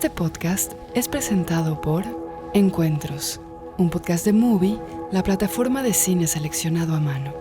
Este podcast es presentado por Encuentros, un podcast de Movie, la plataforma de cine seleccionado a mano.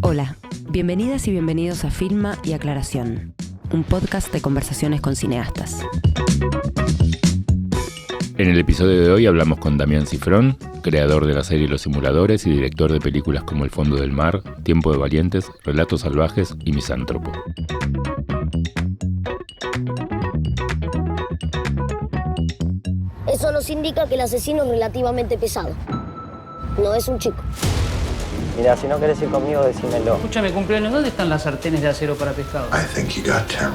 Hola, bienvenidas y bienvenidos a Filma y Aclaración, un podcast de conversaciones con cineastas. En el episodio de hoy hablamos con Damián Cifrón, creador de la serie Los Simuladores y director de películas como El Fondo del Mar, Tiempo de Valientes, Relatos Salvajes y Misántropo. Eso nos indica que el asesino es relativamente pesado. No es un chico. Mira, si no querés ir conmigo, decímelo. Escúchame, cumpleaños, ¿dónde están las sartenes de acero para pescado? I think you got terror.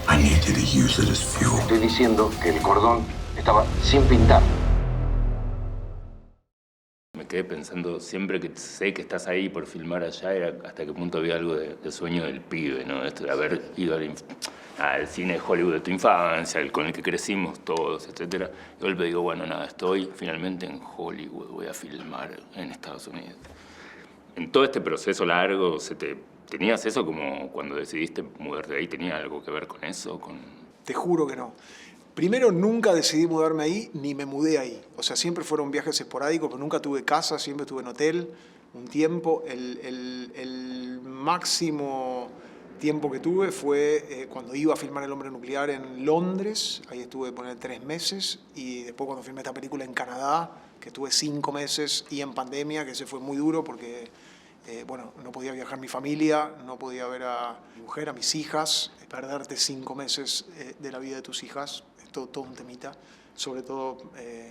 I need you to use it as fuel. Estoy diciendo que el cordón estaba sin pintar. Me quedé pensando, siempre que sé que estás ahí por filmar allá, era hasta qué punto había algo de sueño del pibe, ¿no? Esto de haber ido al cine de Hollywood de tu infancia, el con el que crecimos todos, etc. Y golpe digo, bueno, nada, estoy finalmente en Hollywood, voy a filmar en Estados Unidos. En todo este proceso largo, ¿tenías eso como cuando decidiste mudarte de ahí? ¿Tenía algo que ver con eso? Te juro que no. Primero, nunca decidí mudarme ahí, ni me mudé ahí. O sea, siempre fueron viajes esporádicos, pero nunca tuve casa, siempre estuve en hotel un tiempo. El máximo tiempo que tuve fue cuando iba a filmar El Hombre Nuclear en Londres. Ahí estuve 3 meses. Y después cuando filmé esta película en Canadá, que estuve 5 meses, y en pandemia, que ese fue muy duro porque no podía viajar mi familia, no podía ver a mi mujer, a mis hijas. Perderte 5 meses de la vida de tus hijas, es todo un temita. Sobre todo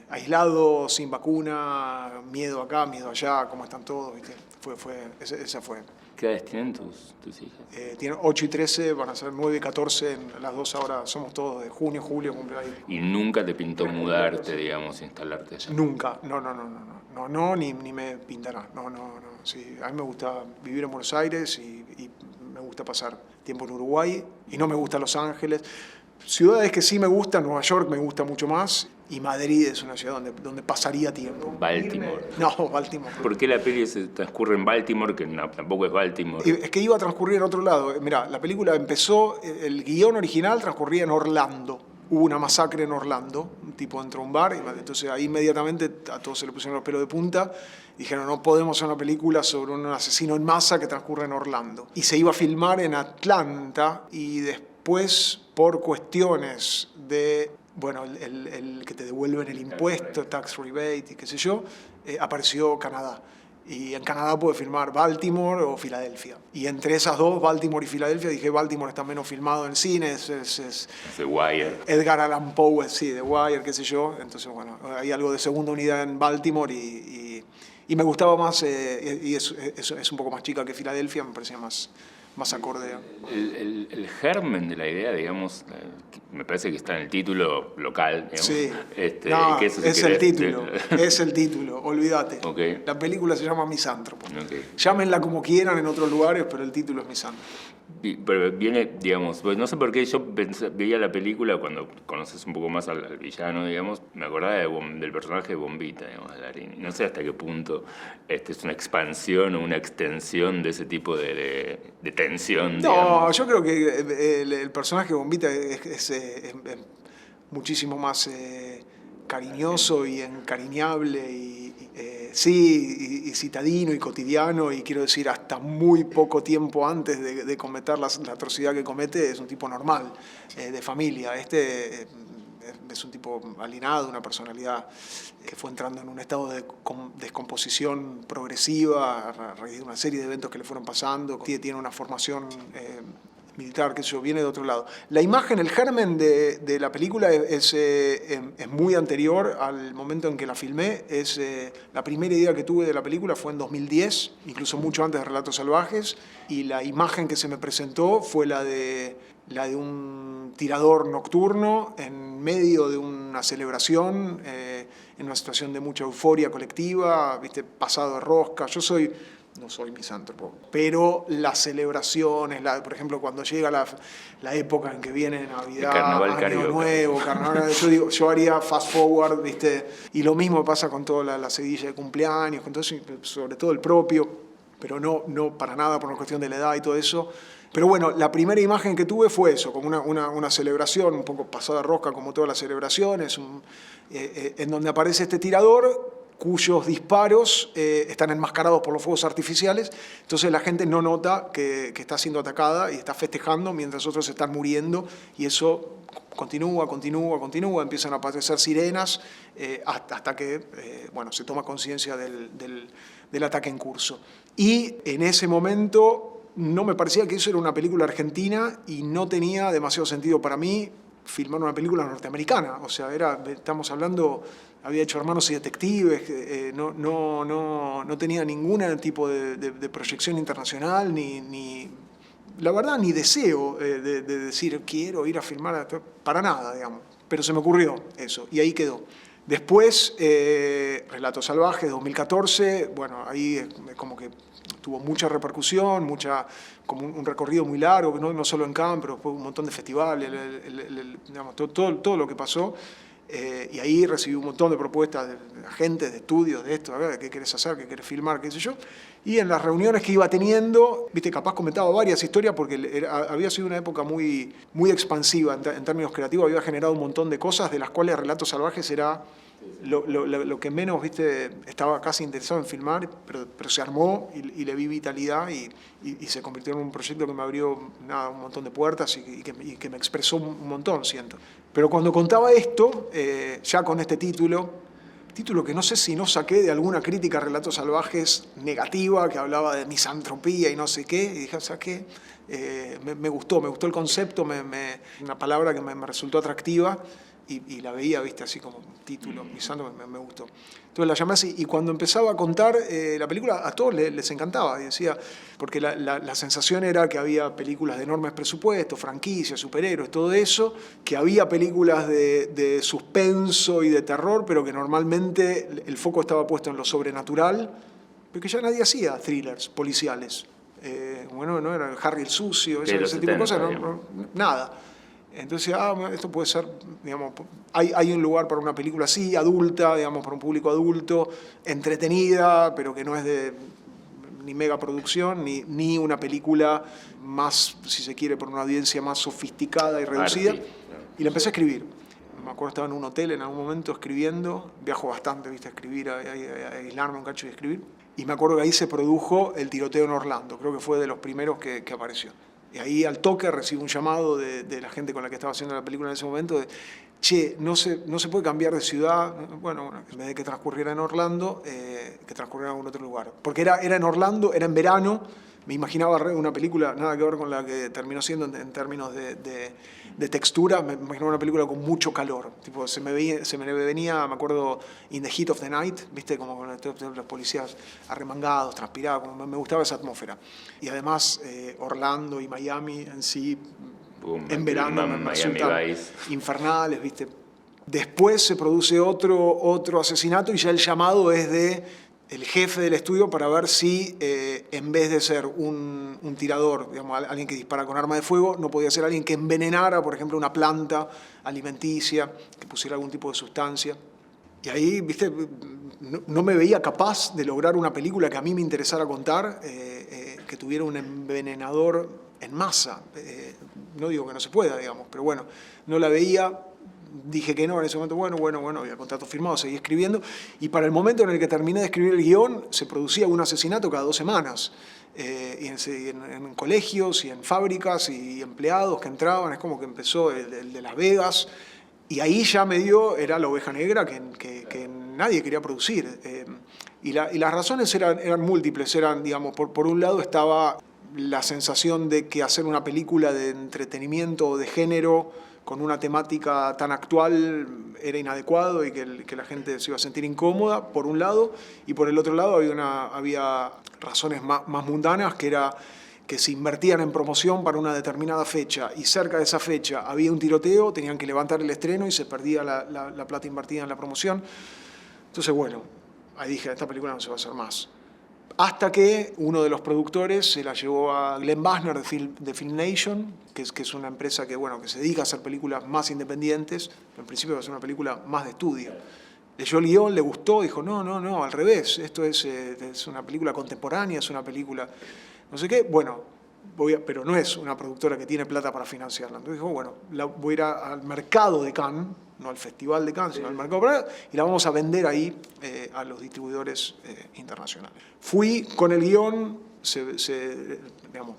aislado, sin vacuna, miedo acá, miedo allá, cómo están todos, ¿viste? Esa fue. ¿Qué edades tienen tus hijas? Tienen 8 y 13, van a ser 9 y 14, en las 2 ahora somos todos de junio, julio, cumpleaños. ¿Y nunca te pintó mudarte, digamos, instalarte allá? Nunca, no, ni me pintará, no. Sí, a mí me gusta vivir en Buenos Aires y me gusta pasar tiempo en Uruguay y no me gusta Los Ángeles. Ciudades que sí me gustan, Nueva York me gusta mucho más y Madrid es una ciudad donde pasaría tiempo. Baltimore. No, Baltimore. ¿Por qué la peli se transcurre en Baltimore, que tampoco es Baltimore? Es que iba a transcurrir en otro lado. Mirá, la película empezó, el guión original transcurría en Orlando. Hubo una masacre en Orlando, un tipo entró a un bar, y entonces ahí inmediatamente a todos se le pusieron los pelos de punta. Dijeron, no podemos hacer una película sobre un asesino en masa que transcurre en Orlando. Y se iba a filmar en Atlanta y después, por cuestiones de, el que te devuelven el impuesto, tax rebate y qué sé yo, apareció Canadá. Y en Canadá puede filmar Baltimore o Filadelfia. Y entre esas dos, Baltimore y Filadelfia, dije, Baltimore está menos filmado en cine, es The Wire. Edgar Allan Poe, sí, The Wire, qué sé yo. Entonces, hay algo de segunda unidad en Baltimore y me gustaba más, y es un poco más chica que Filadelfia, me parecía más acorde. El germen de la idea, digamos, me parece que está en el título local. Digamos. Sí, que eso es el título, olvídate. Okay. La película se llama Misántropo. Okay. Llámenla como quieran en otros lugares, pero el título es Misántropo. Pero viene, digamos, pues no sé por qué yo veía la película cuando conoces un poco más al villano, digamos, me acordaba del personaje de Bombita, digamos, de Darín. No sé hasta qué punto es una expansión o una extensión de ese tipo de tensión. No, digamos. yo creo que el personaje de Bombita es muchísimo más cariñoso y encariñable y citadino y cotidiano, y quiero decir, hasta muy poco tiempo antes de cometer la atrocidad que comete, es un tipo normal, de familia. Es un tipo alienado, una personalidad que fue entrando en un estado de descomposición progresiva a raíz de una serie de eventos que le fueron pasando. Tiene una formación militar, que eso viene de otro lado. La imagen, el germen de la película es muy anterior al momento en que la filmé. La primera idea que tuve de la película fue en 2010, incluso mucho antes de Relatos Salvajes, y la imagen que se me presentó fue la de un tirador nocturno en medio de una celebración, en una situación de mucha euforia colectiva, pasado de rosca. No soy misántropo, pero las celebraciones, por ejemplo, cuando llega la época en que viene Navidad, Año Nuevo, Carnaval, yo haría fast forward, y lo mismo pasa con toda la seguidilla de cumpleaños, con todo eso, sobre todo el propio, pero no para nada por una cuestión de la edad y todo eso. Pero bueno, la primera imagen que tuve fue eso, como una celebración, un poco pasada de rosca como todas las celebraciones, en donde aparece este tirador cuyos disparos están enmascarados por los fuegos artificiales, entonces la gente no nota que está siendo atacada y está festejando mientras otros están muriendo, y eso continúa, empiezan a aparecer sirenas hasta que bueno, se toma conciencia del ataque en curso. Y en ese momento no me parecía que eso era una película argentina y no tenía demasiado sentido para mí filmar una película norteamericana. O sea, estamos hablando, había hecho Hermanos y Detectives, no tenía ningún tipo de proyección internacional, ni la verdad, ni deseo de decir quiero ir a filmar, para nada, digamos. Pero se me ocurrió eso, y ahí quedó. Después, Relatos Salvajes, 2014, bueno, ahí como que tuvo mucha repercusión, como un recorrido muy largo, no solo en Cannes, pero después un montón de festivales, digamos, todo lo que pasó. Y ahí recibí un montón de propuestas de agentes, de estudios, de esto, a ver, ¿qué querés hacer? ¿Qué querés filmar? ¿Qué sé yo? Y en las reuniones que iba teniendo, viste, capaz comentaba varias historias porque había sido una época muy expansiva en términos creativos, había generado un montón de cosas, de las cuales Relatos Salvajes era lo que menos, viste, estaba casi interesado en filmar, pero se armó y le vi vitalidad y se convirtió en un proyecto que me abrió un montón de puertas y que me expresó un montón, siento. Pero cuando contaba esto, ya con este título que no sé si no saqué de alguna crítica a Relatos Salvajes negativa, que hablaba de misantropía y no sé qué, y dije, ¿sabes qué? Me gustó el concepto, una palabra que me resultó atractiva, y la veía, viste, así como título, misantropía, me gustó. Entonces la llamé así, y cuando empezaba a contar la película, a todos les encantaba, y decía, porque la sensación era que había películas de enormes presupuestos, franquicias, superhéroes, todo eso, que había películas de suspenso y de terror, pero que normalmente el foco estaba puesto en lo sobrenatural, pero que ya nadie hacía thrillers policiales. Bueno, no era Harry el Sucio, ese tipo de cosas, nada. Entonces, esto puede ser, digamos, hay un lugar para una película así, adulta, digamos, para un público adulto, entretenida, pero que no es de ni megaproducción, ni una película más, si se quiere, por una audiencia más sofisticada y reducida. Y la empecé a escribir. Me acuerdo, estaba en un hotel en algún momento escribiendo, viajo bastante, viste, a escribir, a aislarme un cacho y escribir. Y me acuerdo que ahí se produjo el tiroteo en Orlando, creo que fue de los primeros que apareció. Y ahí al toque recibo un llamado de la gente con la que estaba haciendo la película en ese momento, de, che, no se puede cambiar de ciudad, bueno, en vez de que transcurriera en Orlando, que transcurriera en algún otro lugar. Porque era en Orlando, era en verano, me imaginaba una película, nada que ver con la que terminó siendo en términos de textura, me imaginaba una película con mucho calor. Tipo, se me venía, me acuerdo, In the Heat of the Night, viste, como con los policías arremangados, transpirados, como me gustaba esa atmósfera. Y además Orlando y Miami en sí, en verano, me resultan infernales, viste. Después se produce otro asesinato y ya el llamado es de el jefe del estudio para ver si en vez de ser un tirador, digamos, alguien que dispara con arma de fuego, no podía ser alguien que envenenara, por ejemplo, una planta alimenticia, que pusiera algún tipo de sustancia. Y ahí, viste, no me veía capaz de lograr una película que a mí me interesara contar, que tuviera un envenenador en masa. No digo que no se pueda, digamos, pero bueno, no la veía. Dije que no, en ese momento, bueno, había contrato firmado, seguí escribiendo, y para el momento en el que terminé de escribir el guión, se producía un asesinato cada 2 semanas, y en colegios, y en fábricas, y empleados que entraban, es como que empezó el de Las Vegas, y ahí ya era la oveja negra que nadie quería producir. Y las razones eran múltiples, digamos, por un lado estaba la sensación de que hacer una película de entretenimiento o de género con una temática tan actual era inadecuado y que la gente se iba a sentir incómoda, por un lado, y por el otro lado había razones más mundanas, que era que si invertían en promoción para una determinada fecha y cerca de esa fecha había un tiroteo, tenían que levantar el estreno y se perdía la plata invertida en la promoción. Entonces, bueno, ahí dije, esta película no se va a hacer más. Hasta que uno de los productores se la llevó a Glenn Basner de Film Nation, que es una empresa que se dedica a hacer películas más independientes. En principio va a ser una película más de estudio. Leyó el guión, le gustó, dijo, no, al revés, esto es una película contemporánea, es una película no sé qué. Bueno, pero no es una productora que tiene plata para financiarla. Entonces dijo, bueno, voy a ir al mercado de Cannes, no al Festival de Cannes, sino al mercado de Cannes, y la vamos a vender ahí a los distribuidores internacionales. Fui con el guión, digamos,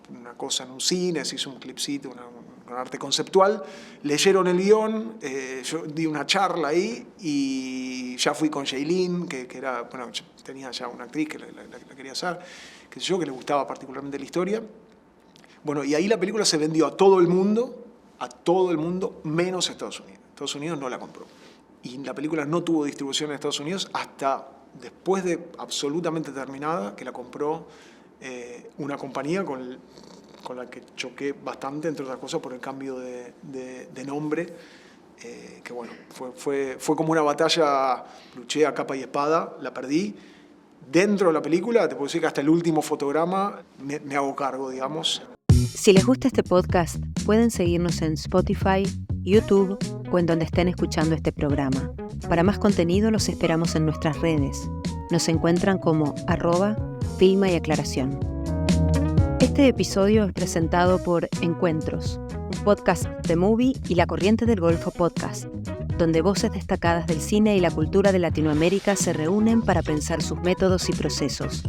una cosa en un cine, se hizo un clipcito, un arte conceptual, leyeron el guión, yo di una charla ahí y ya fui con Shailene, que era, bueno, tenía ya una actriz que la quería hacer, que le gustaba particularmente la historia. Bueno, y ahí la película se vendió a todo el mundo, menos a Estados Unidos. Estados Unidos no la compró. Y la película no tuvo distribución en Estados Unidos hasta después de absolutamente terminada, que la compró una compañía con la que choqué bastante, entre otras cosas, por el cambio de nombre, que bueno, fue como una batalla, luché a capa y espada, la perdí. Dentro de la película, te puedo decir que hasta el último fotograma me hago cargo, digamos. Si les gusta este podcast, pueden seguirnos en Spotify, YouTube o en donde estén escuchando este programa. Para más contenido los esperamos en nuestras redes. Nos encuentran como @Filma y Aclaración. Este episodio es presentado por Encuentros, un podcast de Movie y La Corriente del Golfo Podcast, donde voces destacadas del cine y la cultura de Latinoamérica se reúnen para pensar sus métodos y procesos.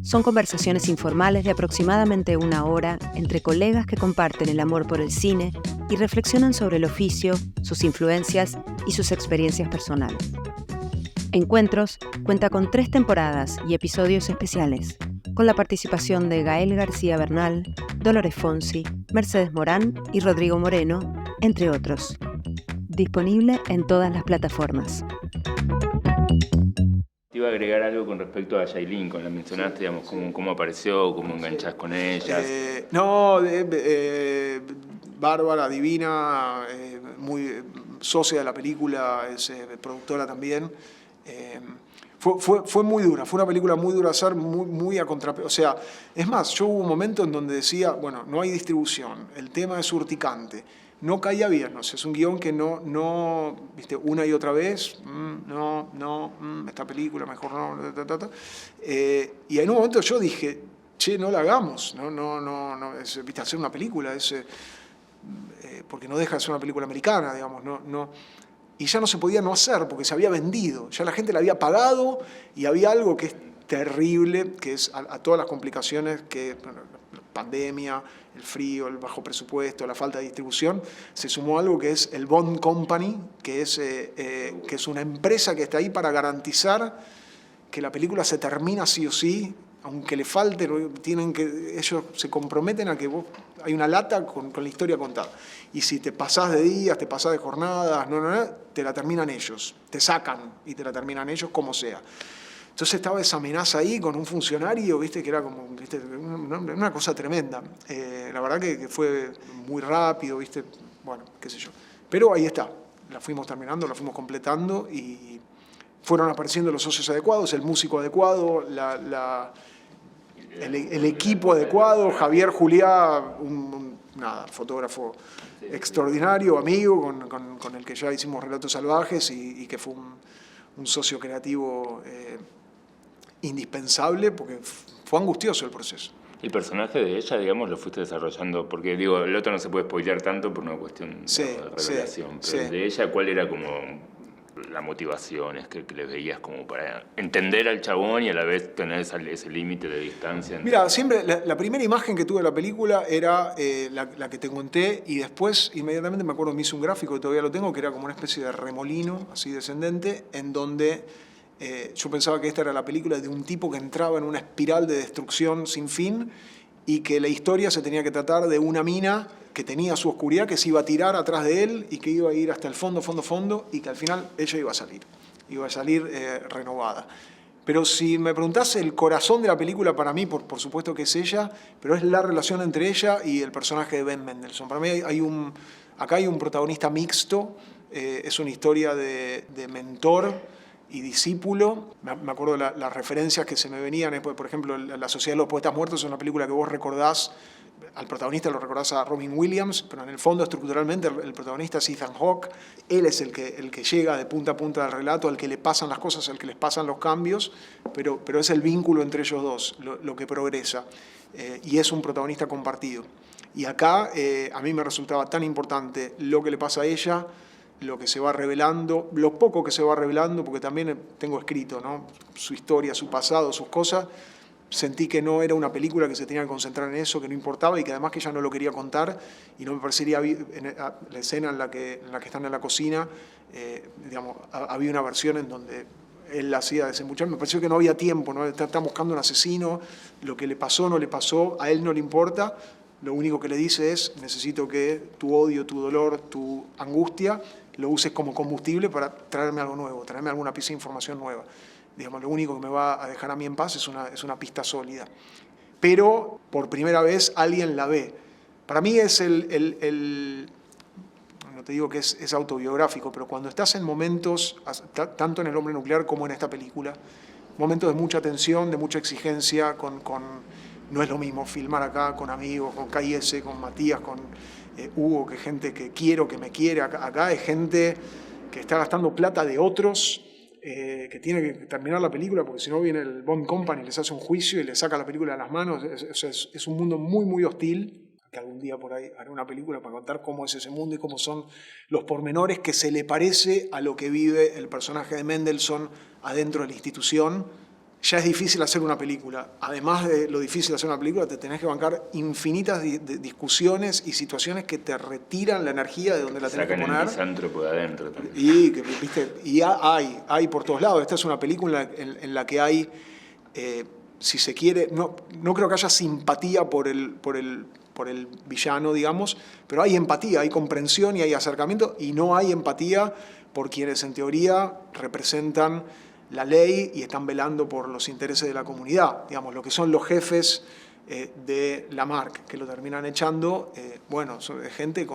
Son conversaciones informales de aproximadamente 1 hora entre colegas que comparten el amor por el cine y reflexionan sobre el oficio, sus influencias y sus experiencias personales. Encuentros cuenta con 3 temporadas y episodios especiales, con la participación de Gael García Bernal, Dolores Fonsi, Mercedes Morán y Rodrigo Moreno, entre otros. Disponible en todas las plataformas. Te iba a agregar algo con respecto a Shailene, con la mencionaste, digamos, cómo apareció, cómo enganchás con ella. Bárbara, divina, muy socia de la película, es productora también. Fue muy dura, fue una película muy dura de hacer, muy a contrapeso. O sea, es más, yo hubo un momento en donde decía, bueno, no hay distribución, el tema es urticante, no caía bien, o sea, es un guión que no viste, una y otra vez, esta película mejor no, y en un momento yo dije, che, no la hagamos, viste, hacer una película, porque no deja de ser una película americana, digamos, y ya no se podía no hacer porque se había vendido, ya la gente la había pagado y había algo que es terrible, que es a todas las complicaciones que la pandemia, el frío, el bajo presupuesto, la falta de distribución, se sumó algo que es el Bond Company, que es una empresa que está ahí para garantizar que la película se termina sí o sí, aunque le falte, ellos se comprometen a que hay una lata con la historia contada. Y si te pasás de días, te pasás de jornadas, te la terminan ellos, te sacan y te la terminan ellos como sea. Entonces estaba esa amenaza ahí con un funcionario, ¿viste? Que era como, ¿viste? Una cosa tremenda. La verdad que fue muy rápido, ¿viste? Bueno, qué sé yo. Pero ahí está, la fuimos terminando, la fuimos completando y fueron apareciendo los socios adecuados, el músico adecuado, el equipo adecuado, Javier Juliá, fotógrafo extraordinario, amigo, con el que ya hicimos Relatos Salvajes y que fue un socio creativo indispensable, porque fue angustioso el proceso. El personaje de ella, digamos, lo fuiste desarrollando, porque digo, el otro no se puede spoilear tanto por una cuestión de revelación, pero el de ella, ¿cuál era como la motivación? Es que le veías como para entender al chabón y a la vez tener ese límite de distancia. Mira, siempre la primera imagen que tuve de la película era la que te conté, y después inmediatamente me acuerdo, me hice un gráfico que todavía lo tengo, que era como una especie de remolino así descendente, en donde yo pensaba que esta era la película de un tipo que entraba en una espiral de destrucción sin fin y que la historia se tenía que tratar de una mina que tenía su oscuridad, que se iba a tirar atrás de él y que iba a ir hasta el fondo, y que al final ella iba a salir renovada. Pero si me preguntás, el corazón de la película para mí, por supuesto que es ella, pero es la relación entre ella y el personaje de Ben Mendelsohn. Para mí acá hay un protagonista mixto, es una historia de mentor y discípulo. Me acuerdo las referencias que se me venían, por ejemplo, La Sociedad de los Poetas Muertos es una película que vos recordás al protagonista lo recordás a Robin Williams, pero en el fondo estructuralmente el protagonista es Ethan Hawke. Él es el que llega de punta a punta del relato, al que le pasan las cosas, al que les pasan los cambios, pero es el vínculo entre ellos dos lo que progresa, y es un protagonista compartido. Y acá a mí me resultaba tan importante lo que le pasa a ella, lo que se va revelando, lo poco que se va revelando, porque también tengo escrito, ¿no?, su historia, su pasado, sus cosas. Sentí que no era una película que se tenía que concentrar en eso, que no importaba, y que además que ella no lo quería contar, y no me parecería, la escena en la que están en la cocina, digamos, había una versión en donde él la hacía desembuchar, me pareció que no había tiempo, ¿no? Está buscando un asesino, lo que le pasó, no le pasó, a él no le importa, lo único que le dice es: necesito que tu odio, tu dolor, tu angustia lo uses como combustible para traerme algo nuevo, traerme alguna pieza de información nueva. Digamos, lo único que me va a dejar a mí en paz es una pista sólida. Pero por primera vez alguien la ve. Para mí es no te digo que es autobiográfico, pero cuando estás en momentos, tanto en El hombre nuclear como en esta película, momentos de mucha tensión, de mucha exigencia, no es lo mismo filmar acá con amigos, con KS, con Matías, con Hugo, que gente que quiero, que me quiere. Acá es gente que está gastando plata de otros, que tiene que terminar la película, porque si no viene el Bond Company, les hace un juicio y les saca la película de las manos. Es un mundo muy, muy hostil, que algún día por ahí haré una película para contar cómo es ese mundo y cómo son los pormenores que se le parece a lo que vive el personaje de Mendelssohn adentro de la institución. Ya es difícil hacer una película. Además de lo difícil de hacer una película, te tenés que bancar infinitas discusiones y situaciones que te retiran la energía de donde la tenés que poner. Sacan el misántropo de adentro también. Y hay por todos lados. Esta es una película en la que hay, si se quiere, no creo que haya simpatía por el villano, digamos, pero hay empatía, hay comprensión y hay acercamiento, y no hay empatía por quienes en teoría representan la ley y están velando por los intereses de la comunidad. Digamos, lo que son los jefes de Lamarck, que lo terminan echando, son gente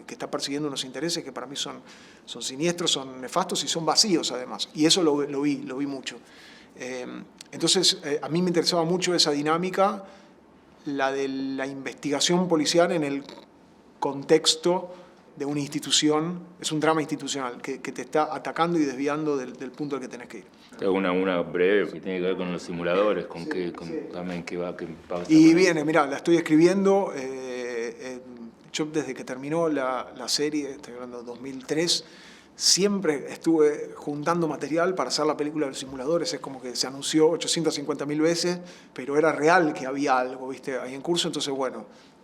que está persiguiendo unos intereses que para mí son siniestros, son nefastos y son vacíos además. Y eso lo vi mucho. Entonces, a mí me interesaba mucho esa dinámica, la de la investigación policial en el contexto de una institución. Es un drama institucional que te está atacando y desviando del punto al que tenés que ir. Te hago una breve que tiene que ver con los simuladores, también qué pasa. Y viene, mirá, la estoy escribiendo. Yo desde que terminó la serie, estoy hablando de 2003, siempre estuve juntando material para hacer la película de los simuladores. Es como que se anunció 850.000 veces, pero era real que había algo, ¿viste?, ahí en curso. Entonces,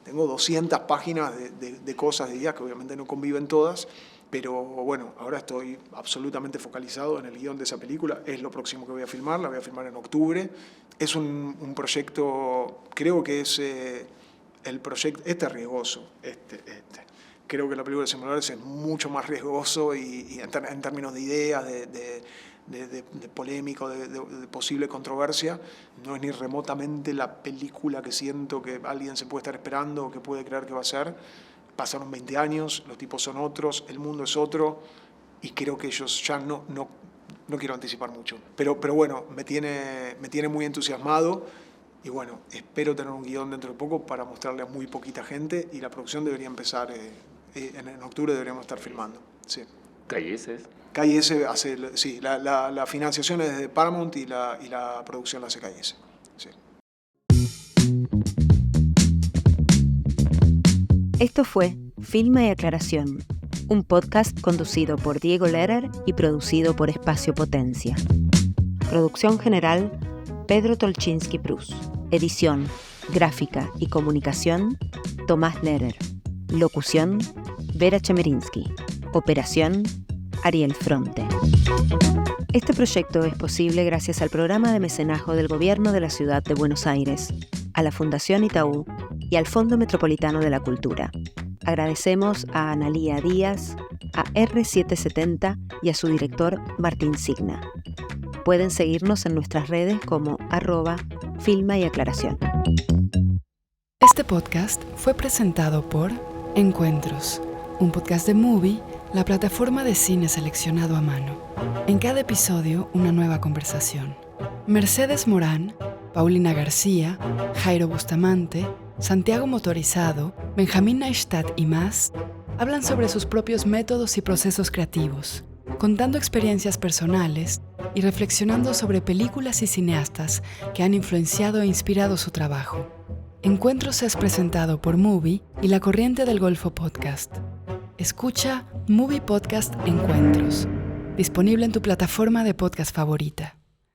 tengo 200 páginas de cosas, de ideas, que obviamente no conviven todas, pero ahora estoy absolutamente focalizado en el guión de esa película. Es lo próximo que voy a filmar, la voy a filmar en octubre. Es un proyecto, creo que es el proyecto, riesgoso, Creo que la película de simuladores es mucho más riesgoso y en términos de ideas, de polémico, de posible controversia. No es ni remotamente la película que siento que alguien se puede estar esperando o que puede creer que va a ser. Pasaron 20 años, los tipos son otros, el mundo es otro, y creo que ellos ya no quiero anticipar mucho. Pero me tiene muy entusiasmado, y espero tener un guión dentro de poco para mostrarle a muy poquita gente, y la producción debería empezar, en octubre deberíamos estar filmando. Sí. KS hace, sí, la financiación es de Paramount y la producción la hace KS. Sí. Esto fue Filma y Aclaración, un podcast conducido por Diego Lehrer y producido por Espacio Potencia. Producción general, Pedro Tolchinsky Prus. Edición, gráfica y comunicación, Tomás Lehrer. Locución, Vera Chemerinsky. Operación, Ariel Fronte. Este proyecto es posible gracias al programa de mecenazgo del Gobierno de la Ciudad de Buenos Aires, a la Fundación Itaú y al Fondo Metropolitano de la Cultura. Agradecemos a Analía Díaz, a R770 y a su director Martín Signa. Pueden seguirnos en nuestras redes como @Filma y Aclaración. Este podcast fue presentado por Encuentros, un podcast de Movie, la plataforma de cine seleccionado a mano. En cada episodio, una nueva conversación. Mercedes Morán, Paulina García, Jairo Bustamante, Santiago Motorizado, Benjamín Neistat y más hablan sobre sus propios métodos y procesos creativos, contando experiencias personales y reflexionando sobre películas y cineastas que han influenciado e inspirado su trabajo. Encuentros es presentado por Movie y La Corriente del Golfo Podcast. Escucha Movie Podcast Encuentros, disponible en tu plataforma de podcast favorita.